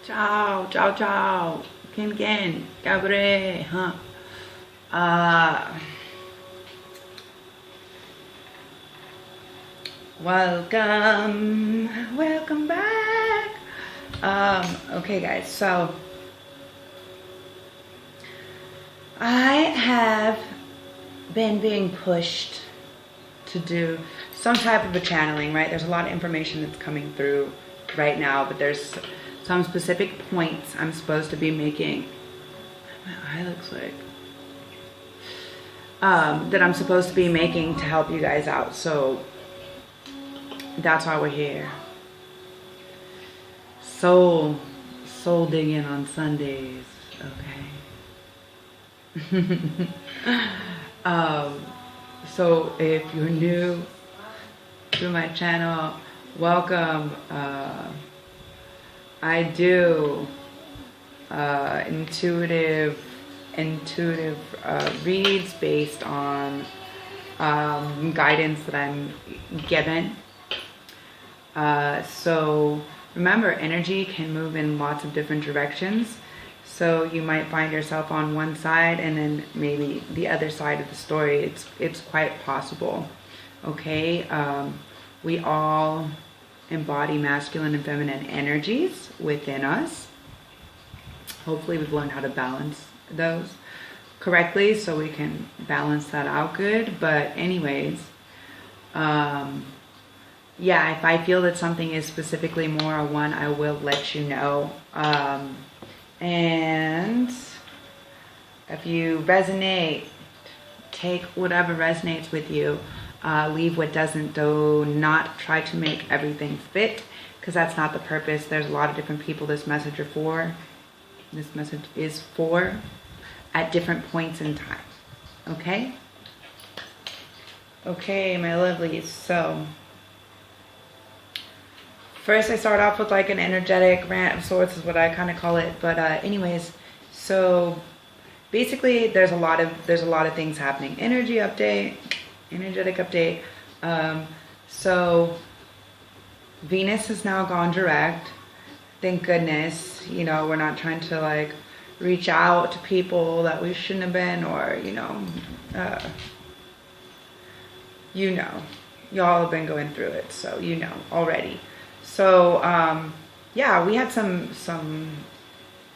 Ciao, ciao, ciao. Ken, Gabriel, huh? Welcome back. Okay, guys, so I have been being pushed to do some type of a channeling, right? There's a lot of information that's coming through right now, but there's some specific points I'm supposed to be making. My eye looks like that I'm supposed to be making to help you guys out. So that's why we're here. Soul digging on Sundays, okay? So if you're new to my channel, welcome. I do intuitive reads based on guidance that I'm given. So remember, energy can move in lots of different directions. So you might find yourself on one side and then maybe the other side of the story. It's quite possible. Okay, we all embody masculine and feminine energies within us. Hopefully we've learned how to balance those correctly so we can balance that out good. But anyways, yeah, if I feel that something is specifically more one, I will let you know. And if you resonate, take whatever resonates with you. Leave what doesn't. Do not try to make everything fit, because that's not the purpose. There's a lot of different people this message is for at different points in time. Okay? Okay, my lovelies. So first I start off with like an energetic rant of sorts is what I kind of call it. But anyways, so basically there's a lot of things happening. Energetic update. So Venus has now gone direct. Thank goodness. You know, we're not trying to like reach out to people that we shouldn't have been, or y'all have been going through it, so you know already. So yeah, we had some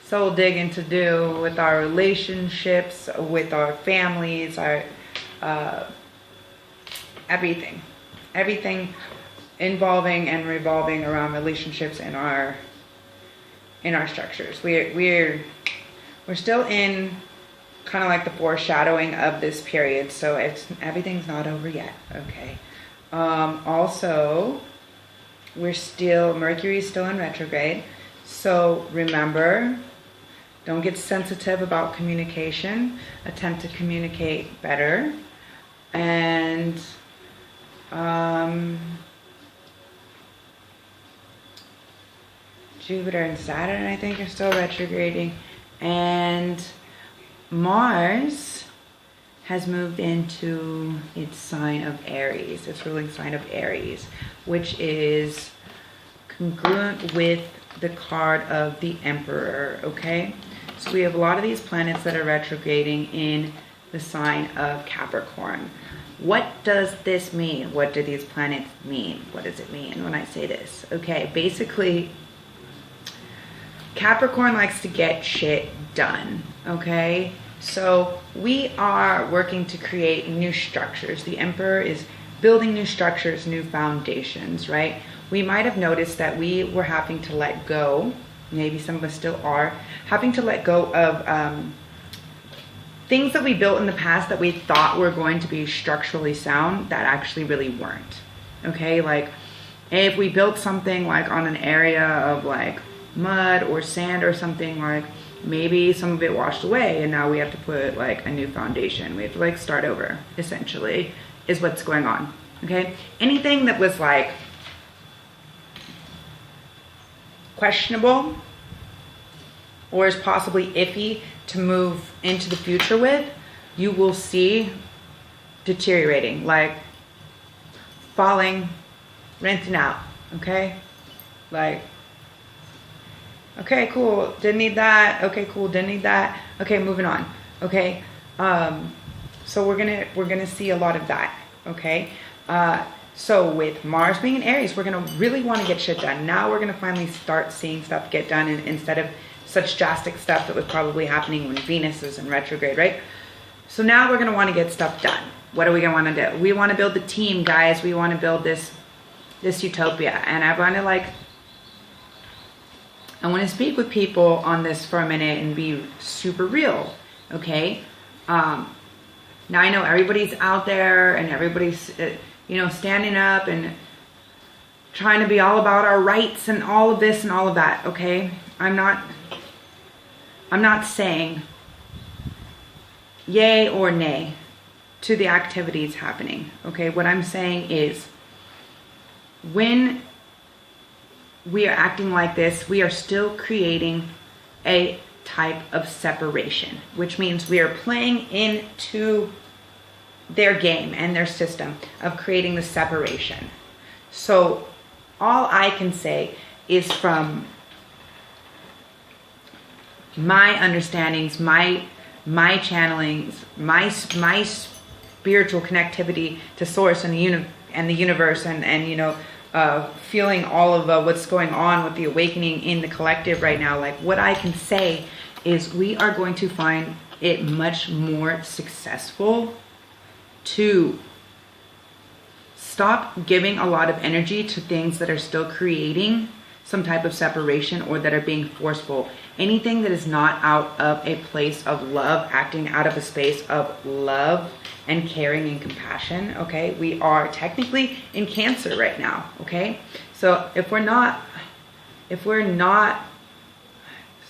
soul digging to do with our relationships, with our families, our everything involving and revolving around relationships in our structures. We're still in kind of like the foreshadowing of this period, so everything's not over yet. Okay. Also, Mercury's still in retrograde, so remember, don't get sensitive about communication. Attempt to communicate better. And Jupiter and Saturn, I think, are still retrograding. And Mars has moved into its sign of Aries, its ruling sign of Aries, which is congruent with the card of the Emperor, okay? So we have a lot of these planets that are retrograding in the sign of Capricorn. What does this mean? What do these planets mean? What does it mean when I say this? Okay, basically, Capricorn likes to get shit done, okay? So we are working to create new structures. The Emperor is building new structures, new foundations, right? We might have noticed that we were having to let go, maybe some of us still are, having to let go of things that we built in the past that we thought were going to be structurally sound that actually really weren't, okay? Like if we built something like on an area of like mud or sand or something, like maybe some of it washed away and now we have to put like a new foundation. We have to like start over, essentially, is what's going on, okay? Anything that was like questionable or is possibly iffy to move into the future with, you will see deteriorating, like falling, renting out, okay? Like, Okay, cool. Didn't need that. Okay, cool. Didn't need that. Okay, moving on. Okay. So we're gonna see a lot of that. Okay. So with Mars being in Aries, we're gonna really want to get shit done. Now we're gonna finally start seeing stuff get done, instead of such drastic stuff that was probably happening when Venus is in retrograde, right? So now we're gonna want to get stuff done. What are we gonna want to do? We want to build the team, guys. We want to build this utopia, and I want to speak with people on this for a minute and be super real, okay? Now I know everybody's out there and everybody's, you know, standing up and trying to be all about our rights and all of this and all of that, okay? I'm not saying yay or nay to the activities happening, okay? What I'm saying is, when we are acting like this, we are still creating a type of separation, which means we are playing into their game and their system of creating the separation. So all I can say is, from my understandings, my channelings, my spiritual connectivity to source and the universe, and you know, feeling all of what's going on with the awakening in the collective right now, like, what I can say is we are going to find it much more successful to stop giving a lot of energy to things that are still creating some type of separation, or that are being forceful. Anything that is not out of a place of love, acting out of a space of love and caring and compassion, okay? We are technically in Cancer right now, okay? So if we're not,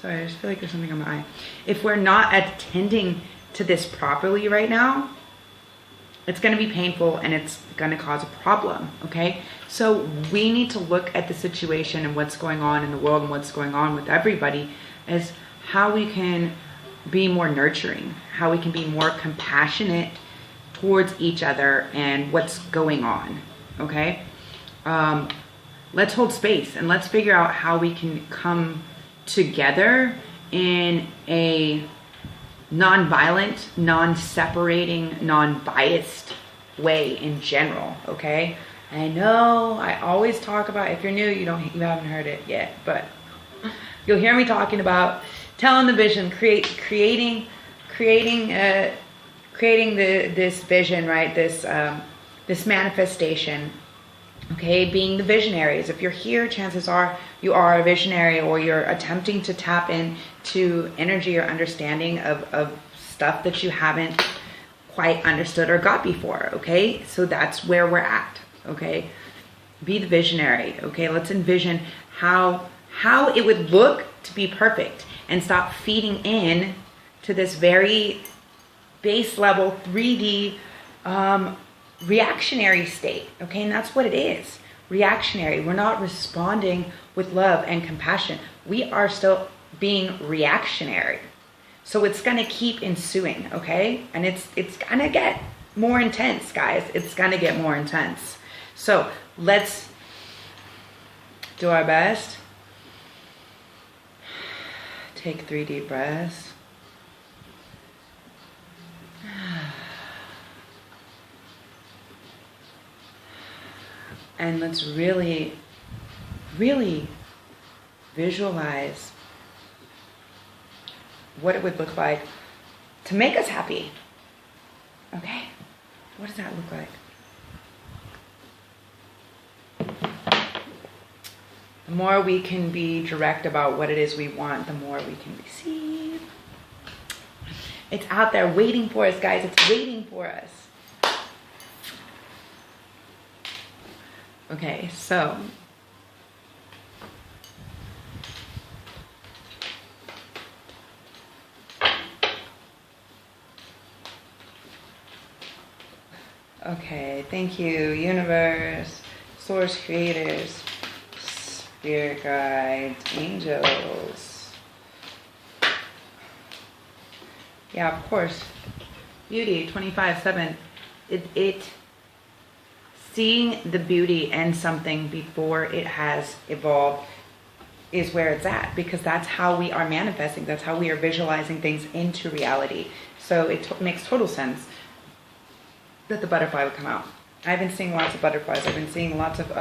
sorry, I just feel like there's something on my eye. If we're not attending to this properly right now, it's going to be painful and it's going to cause a problem, okay? So we need to look at the situation and what's going on in the world and what's going on with everybody as how we can be more nurturing, how we can be more compassionate towards each other and what's going on, okay? Let's hold space and let's figure out how we can come together in a non-violent, non-separating, non-biased way in general, okay? I know I always talk about, if you're new, you haven't heard it yet, but you'll hear me talking about telling the vision, creating this vision, right? This manifestation, okay? Being the visionaries. If you're here, chances are you are a visionary, or you're attempting to tap into energy or understanding of stuff that you haven't quite understood or got before, okay? So that's where we're at, okay? Be the visionary, okay? Let's envision how it would look to be perfect, and stop feeding in to this very base level 3D reactionary state, okay? And that's what it is, reactionary. We're not responding with love and compassion. We are still being reactionary. So it's gonna keep ensuing, okay? And it's gonna get more intense, guys. It's gonna get more intense. So let's do our best. Take 3 deep breaths. And let's really, really visualize what it would look like to make us happy. Okay? What does that look like? The more we can be direct about what it is we want, the more we can receive. It's out there waiting for us, guys. It's waiting for us. Okay, so okay, thank you, universe, source creators, spirit guides, angels. Yeah, of course. Beauty 25/7. It seeing the beauty in something before it has evolved is where it's at, because that's how we are manifesting. That's how we are visualizing things into reality. So it makes total sense that the butterfly would come out. I've been seeing lots of butterflies. I've been seeing lots of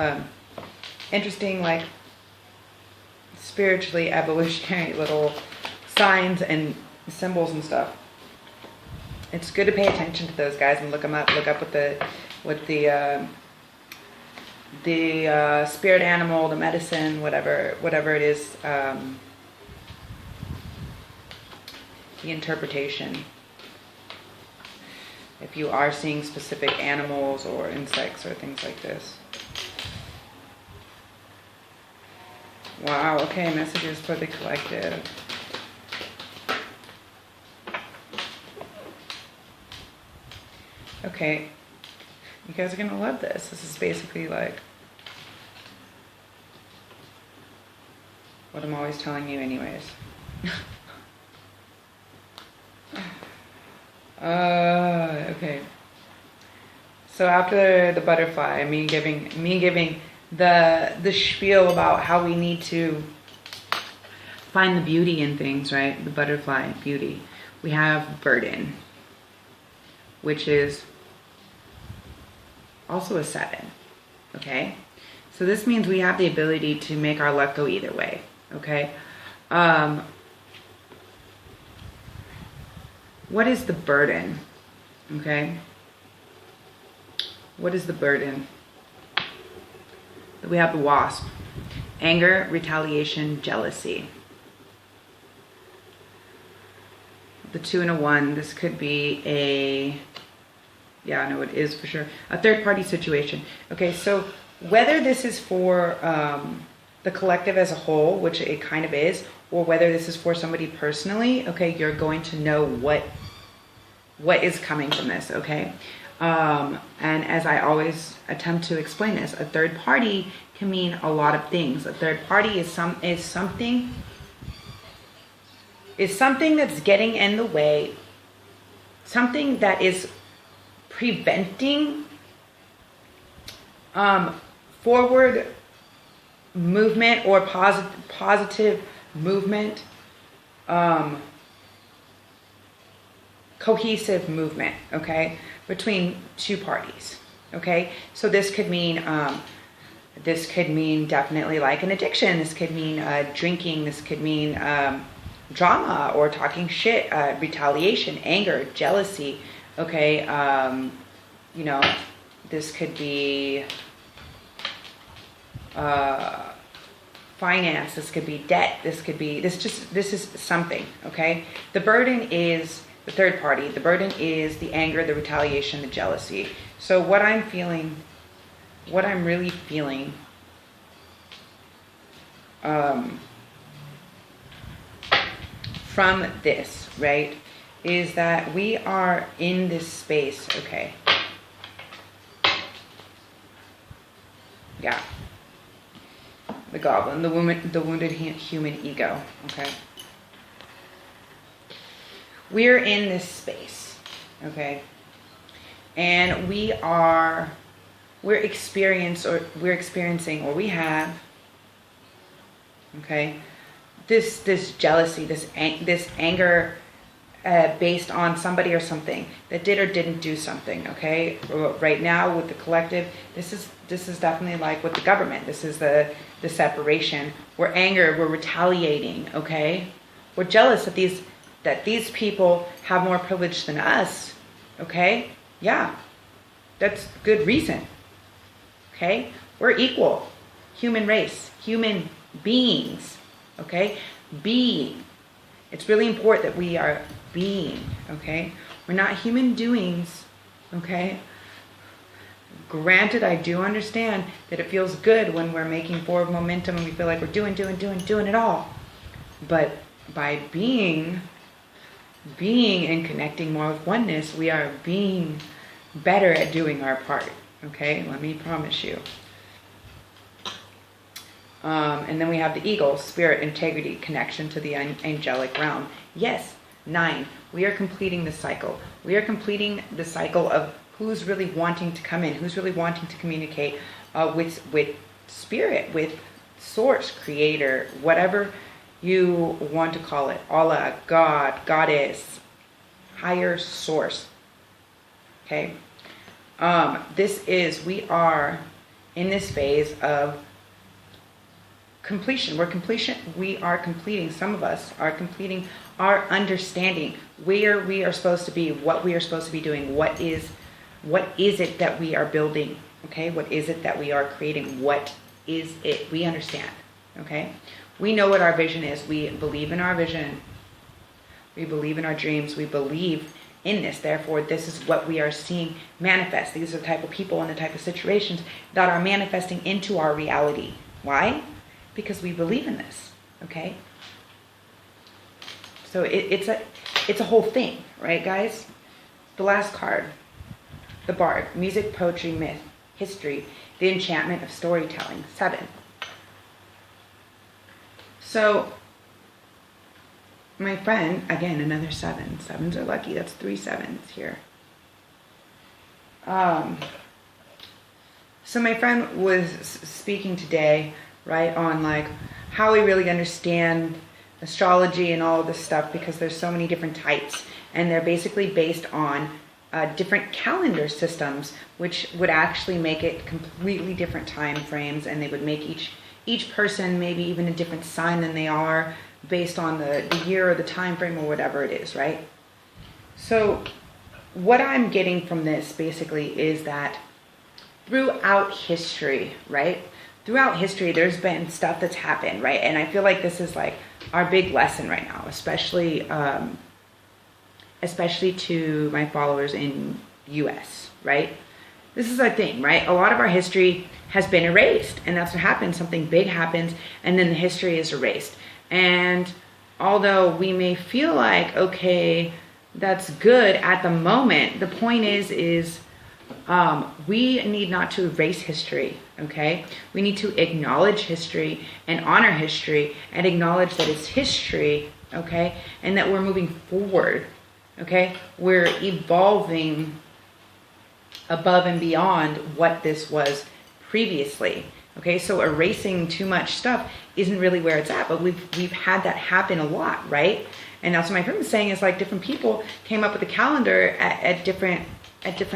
interesting, like, spiritually evolutionary little signs and symbols and stuff. It's good to pay attention to those guys and look them up. Look up what the spirit animal, the medicine, whatever it is, the interpretation. If you are seeing specific animals or insects or things like this. Wow, okay, messages for the collective. Okay, you guys are gonna love this. This is basically like what I'm always telling you anyways. Okay. So after the butterfly, me giving the spiel about how we need to find the beauty in things, right? The butterfly beauty. We have burden, which is also a 7. Okay? So this means we have the ability to make our luck go either way. Okay? What is the burden? Okay? What is the burden? We have the wasp. Anger, retaliation, jealousy. The 2 and a 1. This could be a... Yeah, no, it is for sure. A third-party situation. Okay, so whether this is for the collective as a whole, which it kind of is, or whether this is for somebody personally, okay, you're going to know what is coming from this, okay? And as I always attempt to explain this, a third party can mean a lot of things. A third party is something that's getting in the way, something that is preventing forward movement or positive movement, cohesive movement, okay, between two parties, okay? So this could mean definitely like an addiction. This could mean drinking. This could mean drama or talking shit, retaliation, anger, jealousy, okay? You know, this could be finance. This could be debt. This is something, okay? The burden is the third party. The burden is the anger, the retaliation, the jealousy. So what I'm feeling, what I'm really feeling, from this, right, is that we are in this space, okay? Yeah. The goblin, the wounded human ego, okay? We're in this space, okay? And we're experiencing, or we have, okay, this jealousy, this anger based on somebody or something that did or didn't do something, okay? Right now with the collective, this is definitely like with the government. This is the separation. We're angry, we're retaliating, okay? We're jealous that these people have more privilege than us, okay? Yeah, that's good reason, okay? We're equal, human race, human beings, okay? Being. It's really important that we are being, okay? We're not human doings, okay? Granted, I do understand that it feels good when we're making forward momentum and we feel like we're doing it all. But by being and connecting more with oneness, we are being better at doing our part, okay? Let me promise you. And then we have the eagle, spirit, integrity, connection to the angelic realm. Yes, 9. We are completing the cycle. We are completing the cycle of who's really wanting to come in, who's really wanting to communicate with spirit, with source, creator, whatever you want to call it, Allah, God, goddess, higher source. Okay. We are in this phase of completion. We are completing, some of us are completing our understanding where we are supposed to be, what we are supposed to be doing, what is it that we are building, okay? What is it that we are creating? What is it? We understand, okay? We know what our vision is. We believe in our vision. We believe in our dreams. We believe in this. Therefore, this is what we are seeing manifest. These are the type of people and the type of situations that are manifesting into our reality. Why? Because we believe in this, okay? So it's a whole thing, right, guys? The last card, the Bard, music, poetry, myth, history, the enchantment of storytelling, 7. So, my friend, again, another 7. 7s are lucky. That's 3 7s here. So my friend was speaking today, right, on like how we really understand astrology and all of this stuff, because there's so many different types, and they're basically based on different calendar systems, which would actually make it completely different time frames, and they would make each person maybe even a different sign than they are based on the year or the time frame or whatever it is, right? So what I'm getting from this basically is that throughout history, right? Throughout history, there's been stuff that's happened, right? And I feel like this is like our big lesson right now, especially to my followers in US, right? This is our thing, right? A lot of our history has been erased, and that's what happens. Something big happens, and then the history is erased. And although we may feel like, okay, that's good at the moment, the point is we need not to erase history, okay? We need to acknowledge history and honor history and acknowledge that it's history, okay? And that we're moving forward, okay? We're evolving above and beyond what this was previously, okay? So erasing too much stuff isn't really where it's at, but we've had that happen a lot, right? And that's what my friend was saying, is like different people came up with a calendar at different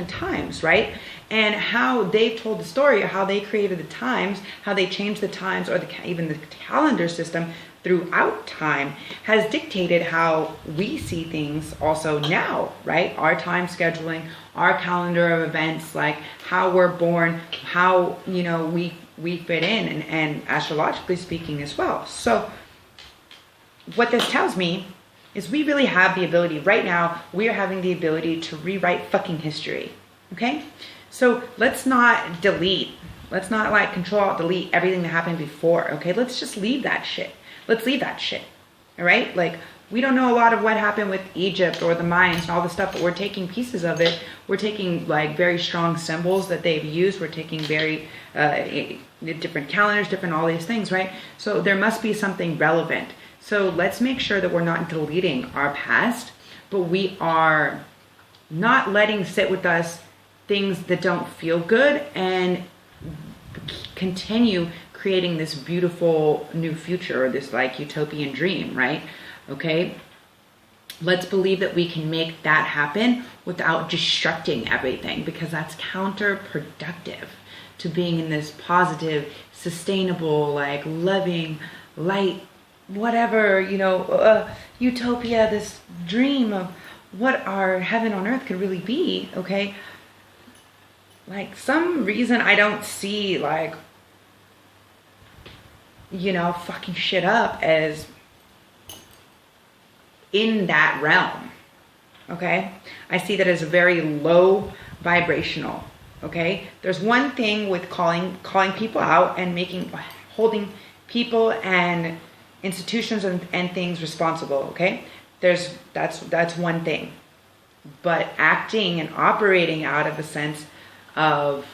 times, right? And how they told the story, or how they created the times, how they changed the times, or even the calendar system throughout time has dictated how we see things also now, right? Our time scheduling, our calendar of events, like how we're born, how, you know, we fit in, and astrologically speaking as well. So what this tells me is we really have the ability, right now, we are having the ability to rewrite fucking history, okay? So let's not delete, let's not like control, delete everything that happened before, okay? Let's just leave that shit. Let's leave that shit, all right? Like, we don't know a lot of what happened with Egypt or the Mayans and all the stuff, but we're taking pieces of it. We're taking like very strong symbols that they've used. We're taking very different calendars, different all these things, right? So there must be something relevant. So let's make sure that we're not deleting our past, but we are not letting sit with us things that don't feel good, and continue creating this beautiful new future, or this like utopian dream, right? Okay, let's believe that we can make that happen without destructing everything, because that's counterproductive to being in this positive, sustainable, like loving, light, whatever, you know, utopia, this dream of what our heaven on earth could really be, okay? Like, some reason I don't see, like, you know, fucking shit up as in that realm, okay? I see that as very low vibrational, okay? There's one thing with calling people out and holding people and institutions and things responsible, okay? That's one thing. But acting and operating out of a sense of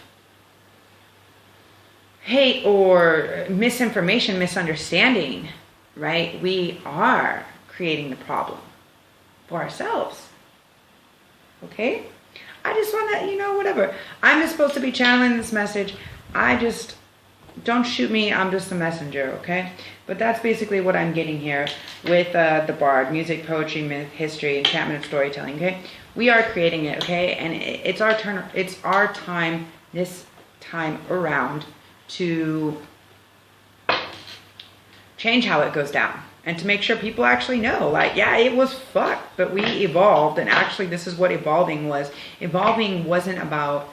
hate or misinformation, misunderstanding, right? We are creating the problem for ourselves, okay? I just want to, you know, whatever. I'm just supposed to be channeling this message. I just don't shoot me, I'm just a messenger, okay? But that's basically what I'm getting here with the Bard, music, poetry, myth, history, enchantment, and storytelling, okay? We are creating it, okay? And it's our turn, it's our time, this time around, to change how it goes down. And to make sure people actually know, like, yeah, it was fucked, but we evolved. And actually, this is what evolving was. Evolving wasn't about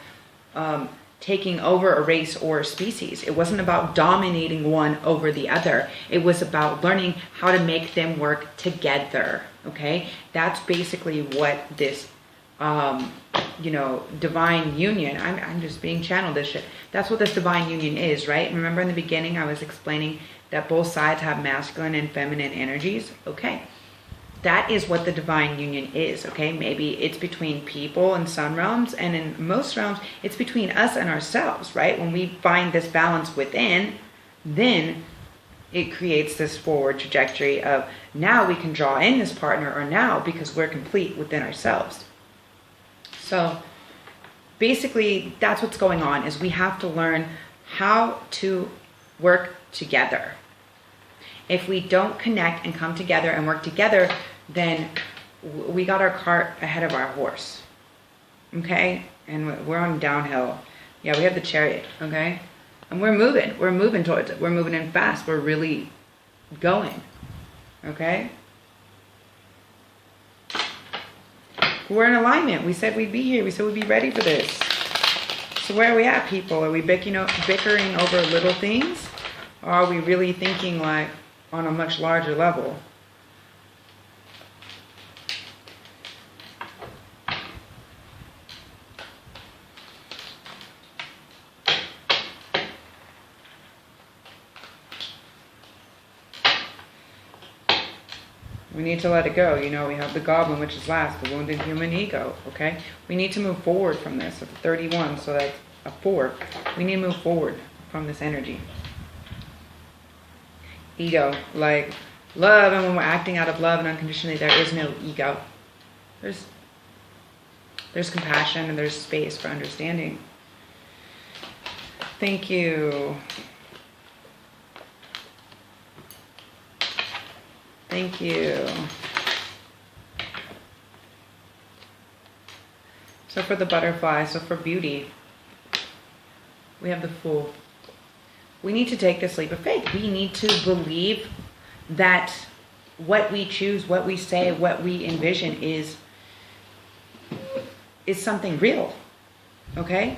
taking over a race or a species. It wasn't about dominating one over the other. It was about learning how to make them work together, okay? That's basically what this, you know, divine union, I'm just being channeled this shit. That's what this divine union is, right? Remember in the beginning, I was explaining that both sides have masculine and feminine energies, okay? That is what the divine union is, okay? Maybe it's between people in some realms, and in most realms, it's between us and ourselves, right? When we find this balance within, then it creates this forward trajectory of now we can draw in this partner, or now because we're complete within ourselves. So basically, that's what's going on, is we have to learn how to work together. If we don't connect and come together and work together, then we got our cart ahead of our horse, okay? And we're on downhill. Yeah, we have the chariot, okay? And we're moving towards it. We're moving in fast. We're really going, okay? We're in alignment. We said we'd be here. We said we'd be ready for this. So where are we at, people? Are we bickering over little things? Or are we really thinking like on a much larger level? We need to let it go. You know, we have the goblin, which is last, the wounded human ego, okay? We need to move forward from this. It's a 31, so that's a 4. We need to move forward from this energy. Ego, like love, and when we're acting out of love and unconditionally, there is no ego. There's compassion and there's space for understanding. Thank you. Thank you. So for the butterfly, so for beauty, we have the Fool. We need to take this leap of faith. We need to believe that what we choose, what we say, what we envision is something real, okay?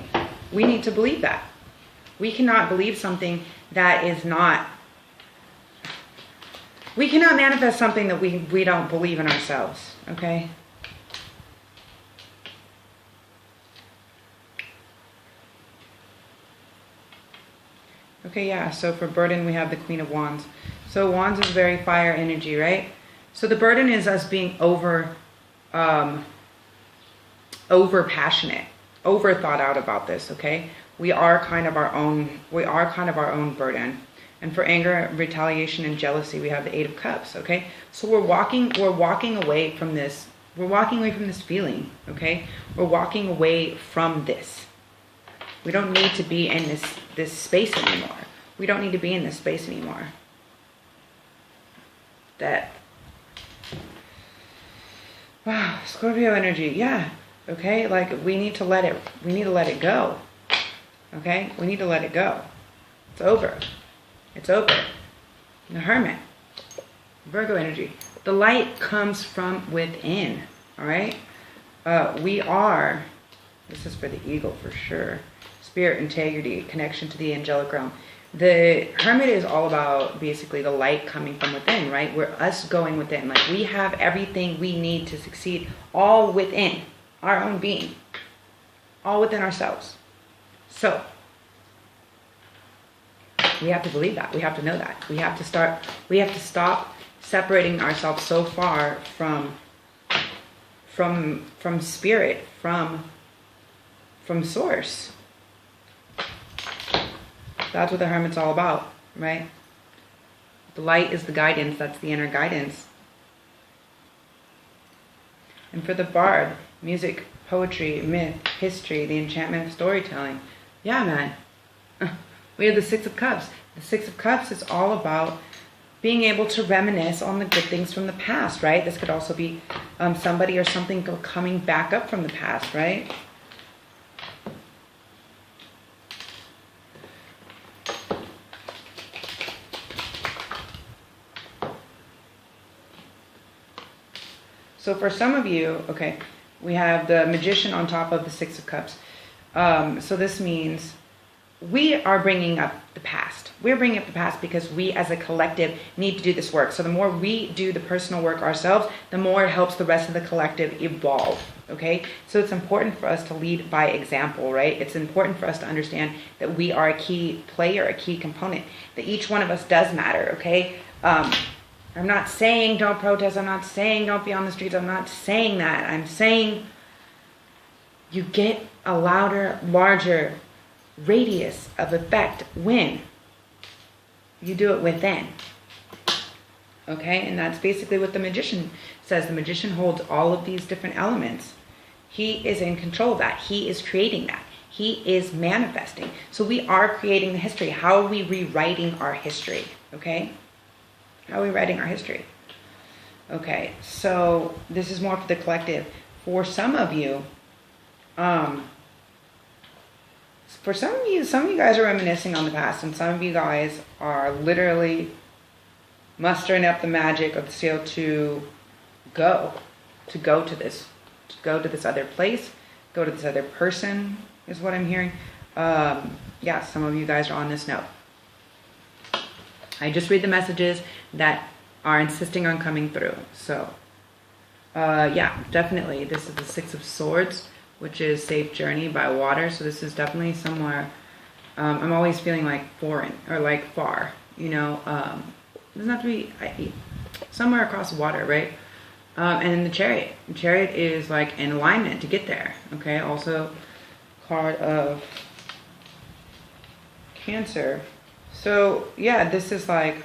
We need to believe that. We cannot believe something that is not. We cannot manifest something that we don't believe in ourselves, okay? Okay, yeah, so for burden, we have the Queen of Wands. So Wands is very fire energy, right? So the burden is us being over passionate, over thought out about this, okay? We are kind of our own burden. And for anger, retaliation, and jealousy, we have the 8 of Cups, okay? So we're walking away from this. We're walking away from this feeling, okay? We're walking away from this. We don't need to be in this space anymore. We don't need to be in this space anymore. That, wow, Scorpio energy, yeah, okay? Like we need to let it go, okay? We need to let it go. It's over. It's over. The Hermit, Virgo energy. The light comes from within, all right? This is for the eagle for sure. Spirit, integrity, connection to the angelic realm. The Hermit is all about basically the light coming from within, right? We're us going within. Like we have everything we need to succeed all within our own being, all within ourselves. So we have to believe that. We have to know that. We have to stop separating ourselves so far from spirit, from source. That's what the Hermit's all about, right? The light is the guidance. That's the inner guidance. And for the Bard, music, poetry, myth, history, the enchantment of storytelling. Yeah, man. We have the Six of Cups. The Six of Cups is all about being able to reminisce on the good things from the past, right? This could also be somebody or something coming back up from the past, right? So for some of you, okay, we have the Magician on top of the Six of Cups. So this means we are bringing up the past. We're bringing up the past because we as a collective need to do this work. So the more we do the personal work ourselves, the more it helps the rest of the collective evolve, okay? So it's important for us to lead by example, right? It's important for us to understand that we are a key player, a key component, that each one of us does matter, okay? I'm not saying don't protest. I'm not saying don't be on the streets. I'm not saying that. I'm saying you get a louder, larger radius of effect when you do it within. Okay? And that's basically what the Magician says. The Magician holds all of these different elements. He is in control of that. He is creating that. He is manifesting. So we are creating the history. How are we rewriting our history? Okay? How are we writing our history? Okay, so this is more for the collective. For some of you, some of you guys are reminiscing on the past, and some of you guys are literally mustering up the magic of the seal to go to this other place, go to this other person, is what I'm hearing. Yeah, some of you guys are on this note. I just read the messages that are insisting on coming through. So, yeah, definitely. This is the Six of Swords, which is safe journey by water. So this is definitely somewhere. I'm always feeling like foreign or like far, you know. It doesn't have to be somewhere across water, right? And then the Chariot. The Chariot is like in alignment to get there. Okay. Also, card of Cancer. So, yeah, this is like,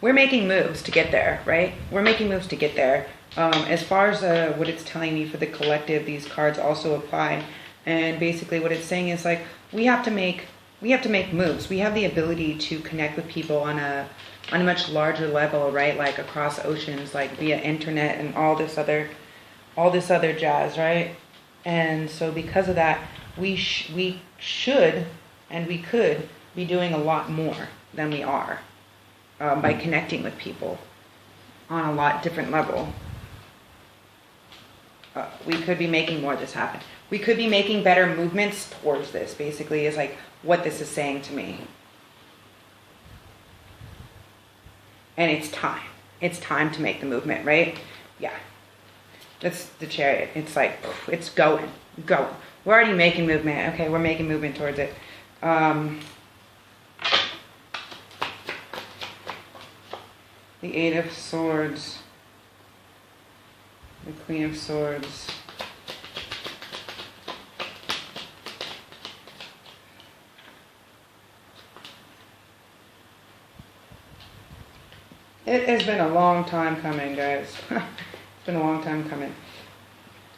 we're making moves to get there, right? We're making moves to get there. As far as what it's telling me for the collective, these cards also apply. And basically what it's saying is like, we have to make moves. We have the ability to connect with people on a much larger level, right? Like across oceans, like via internet and all this other jazz, right? And so because of that, we should and we could be doing a lot more than we are by connecting with people on a lot different level. We could be making more of this happen. We could be making better movements towards this, basically, is like what this is saying to me. And it's time. It's time to make the movement, right? Yeah. That's the Chariot. It's like, it's going. We're already making movement. Okay, we're making movement towards it. The Eight of Swords. The Queen of Swords. It has been a long time coming, guys. It's been a long time coming.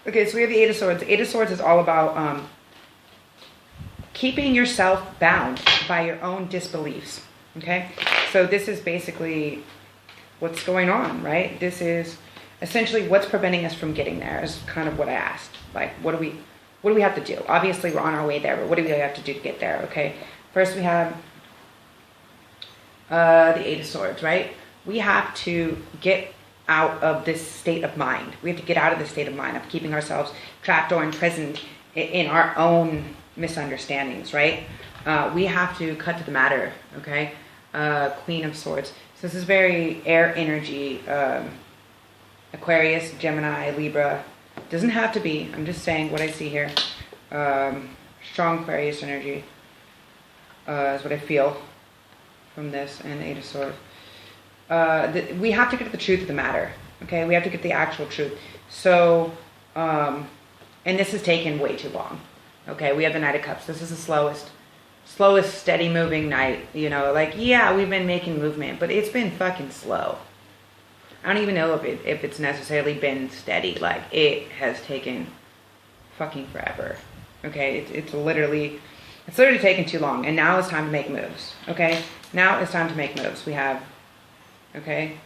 Okay, so we have the Eight of Swords. The Eight of Swords is all about keeping yourself bound by your own disbeliefs. Okay? So this is basically what's going on, right? This is essentially what's preventing us from getting there is kind of what I asked. Like, what do we have to do? Obviously, we're on our way there, but what do we have to do to get there, okay? First, we have the Eight of Swords, right? We have to get out of this state of mind. We have to get out of this state of mind of keeping ourselves trapped or imprisoned in our own misunderstandings, right? We have to cut to the matter, okay? Queen of Swords. So this is very air energy. Aquarius, Gemini, Libra. Doesn't have to be. I'm just saying what I see here. Strong Aquarius energy is what I feel from this and the Eight of Swords. We have to get to the truth of the matter. Okay, we have to get the actual truth. So, and this has taken way too long. Okay, we have the Knight of Cups. This is the slowest, steady moving knight. You know, like, yeah, we've been making movement, but it's been fucking slow. I don't even know if it's necessarily been steady. Like, it has taken fucking forever. Okay, it's literally taken too long, and now it's time to make moves. Okay, now it's time to make moves. We have, okay,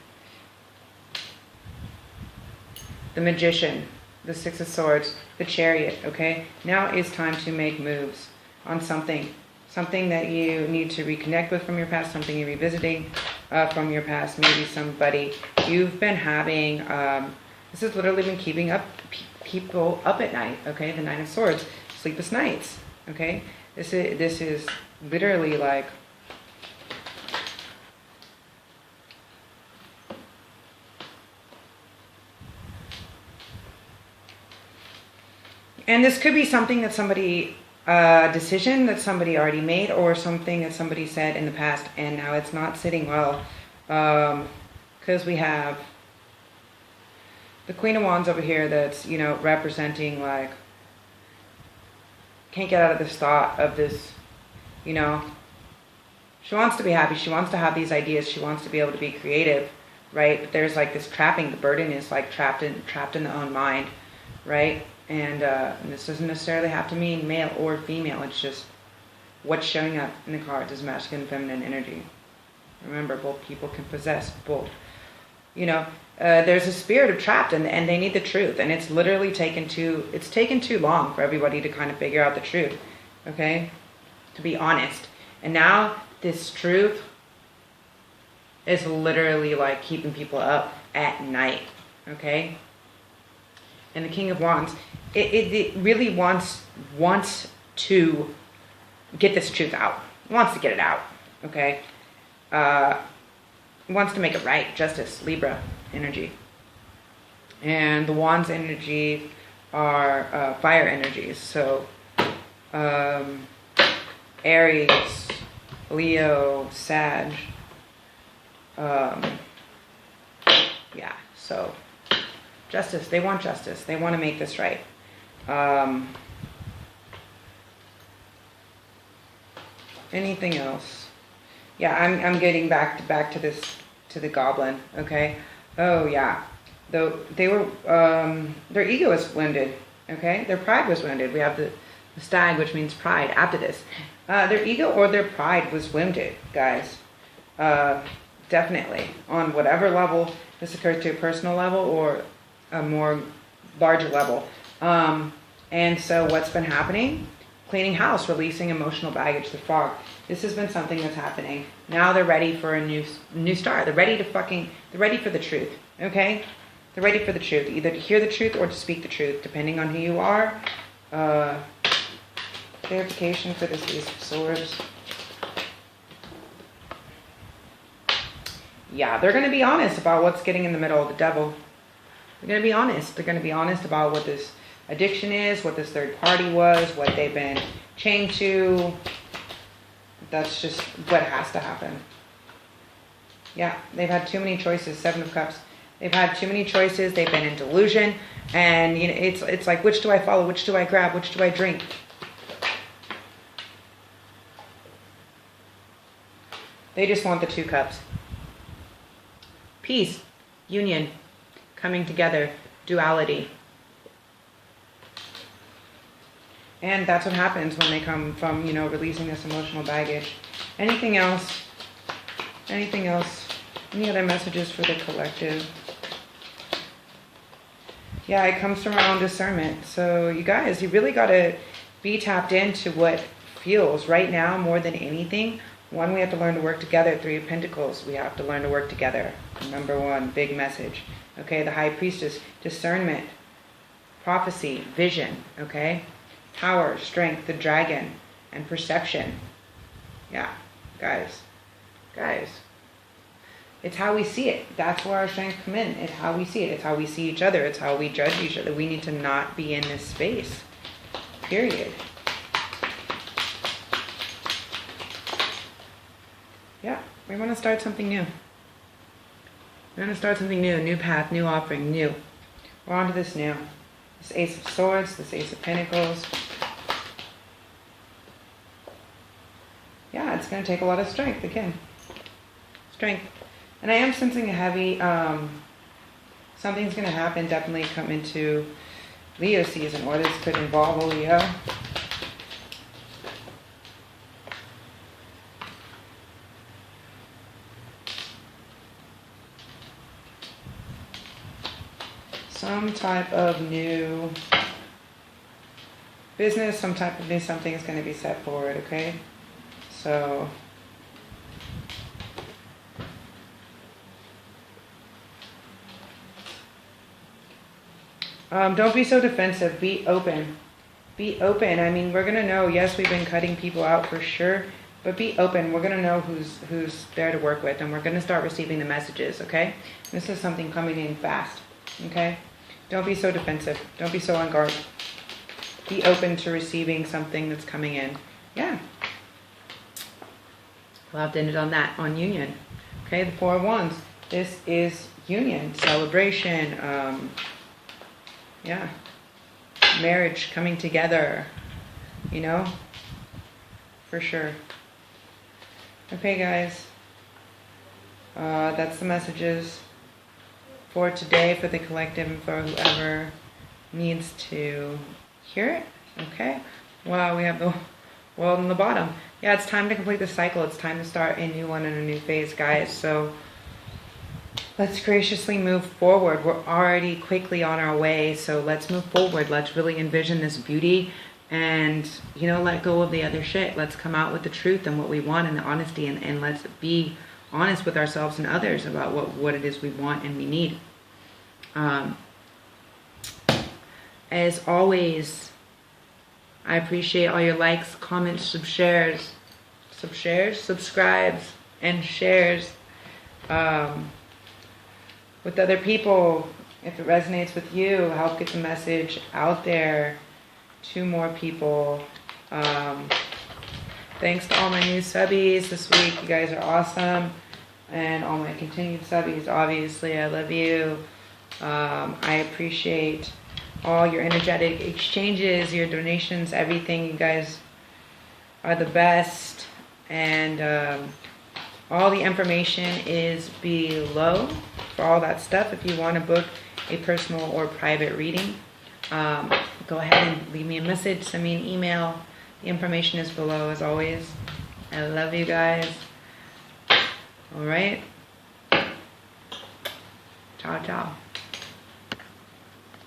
the Magician, the Six of Swords, the Chariot. Okay, now it's time to make moves on something that you need to reconnect with from your past, something you're revisiting from your past. Maybe somebody you've been having. This has literally been keeping people up at night. Okay, the Nine of Swords, sleepless nights. Okay, this is literally like, and this could be something that somebody, decision that somebody already made, or something that somebody said in the past, and now it's not sitting well, because we have the Queen of Wands over here that's, you know, representing like, can't get out of this thought of this, you know, she wants to be happy, she wants to have these ideas, she wants to be able to be creative, right? But there's like this trapping, the burden is like trapped in the own mind, right? And this doesn't necessarily have to mean male or female, it's just what's showing up in the cards is masculine and feminine energy. Remember, both people can possess both. You know, there's a spirit of trapped, and they need the truth, and it's literally taken too long for everybody to kind of figure out the truth, okay, to be honest. And now this truth is literally like keeping people up at night, okay. And the King of Wands, it really wants to get this truth out, wants to get it out, okay. Wants to make it right. Justice, Libra energy. And the Wands energy are fire energies. So Aries, Leo, Sag. Yeah, so justice. They want justice. They want to make this right. Anything else? Yeah, I'm getting back to this, to the Goblin, okay? Oh yeah, though they were their ego was wounded, okay? Their pride was wounded. We have the Stag, which means pride. After this, their ego or their pride was wounded, guys. Definitely on whatever level this occurred to, a personal level or a more larger level. And so what's been happening? Cleaning house, releasing emotional baggage, the fog. This has been something that's happening. Now they're ready for a new start. They're ready for the truth, okay? They're ready for the truth, either to hear the truth or to speak the truth, depending on who you are. Clarification for this Ace of Swords. Yeah, they're going to be honest about what's getting in the middle of the devil. They're going to be honest. They're going to be honest about what this addiction is, what this third party was, what they've been chained to. That's just what has to happen. Yeah, they've had too many choices. Seven of Cups. They've had too many choices. They've been in delusion. And you know, it's like, which do I follow? Which do I grab? Which do I drink? They just want the Two Cups. Peace, union, coming together, duality. And that's what happens when they come from, you know, releasing this emotional baggage. Anything else? Anything else? Any other messages for the collective? Yeah, it comes from our own discernment. So you guys, you really got to be tapped into what feels right now more than anything. One, we have to learn to work together. Three of Pentacles, we have to learn to work together. Number one, big message. Okay, the High Priestess, discernment, prophecy, vision, okay? Power, strength, the dragon, and perception. Yeah, guys. It's how we see it. That's where our strengths come in. It's how we see it. It's how we see each other. It's how we judge each other. We need to not be in this space. Period. Yeah, we want to start something new. We want to start something new. A new path, new offering, new. We're on to this new. This Ace of Swords, this Ace of Pentacles. Yeah, it's going to take a lot of strength again. Strength. And I am sensing a heavy, something's going to happen, definitely come into Leo season. What this could involve a Leo. Some type of new business, some type of new something is going to be set forward, okay? So, don't be so defensive. Be open. Be open. I mean, we're going to know, yes, we've been cutting people out for sure, but be open. We're going to know who's there to work with, and we're going to start receiving the messages, okay? This is something coming in fast, okay? Don't be so defensive. Don't be so on guard. Be open to receiving something that's coming in. Yeah. We'll have to end it on that, on union. Okay, the Four of Wands. This is union, celebration, yeah. Marriage, coming together, you know, for sure. Okay, guys. That's the messages for today, for the collective, and for whoever needs to hear it. Okay. Wow, we have the world on the bottom. Yeah, it's time to complete the cycle. It's time to start a new one and a new phase, guys. So let's graciously move forward. We're already quickly on our way, so let's move forward. Let's really envision this beauty and, you know, let go of the other shit. Let's come out with the truth and what we want and the honesty, and let's be honest with ourselves and others about what it is we want and we need. As always, I appreciate all your likes, comments, subscribes, and shares with other people. If it resonates with you, help get the message out there to more people. Thanks to all my new subbies this week. You guys are awesome. And all my continued subbies, obviously, I love you. I appreciate all your energetic exchanges, your donations, everything. You guys are the best. And all the information is below for all that stuff. If you want to book a personal or private reading, go ahead and leave me a message, send me an email. The information is below as always. I love you guys. All right. Ciao, ciao.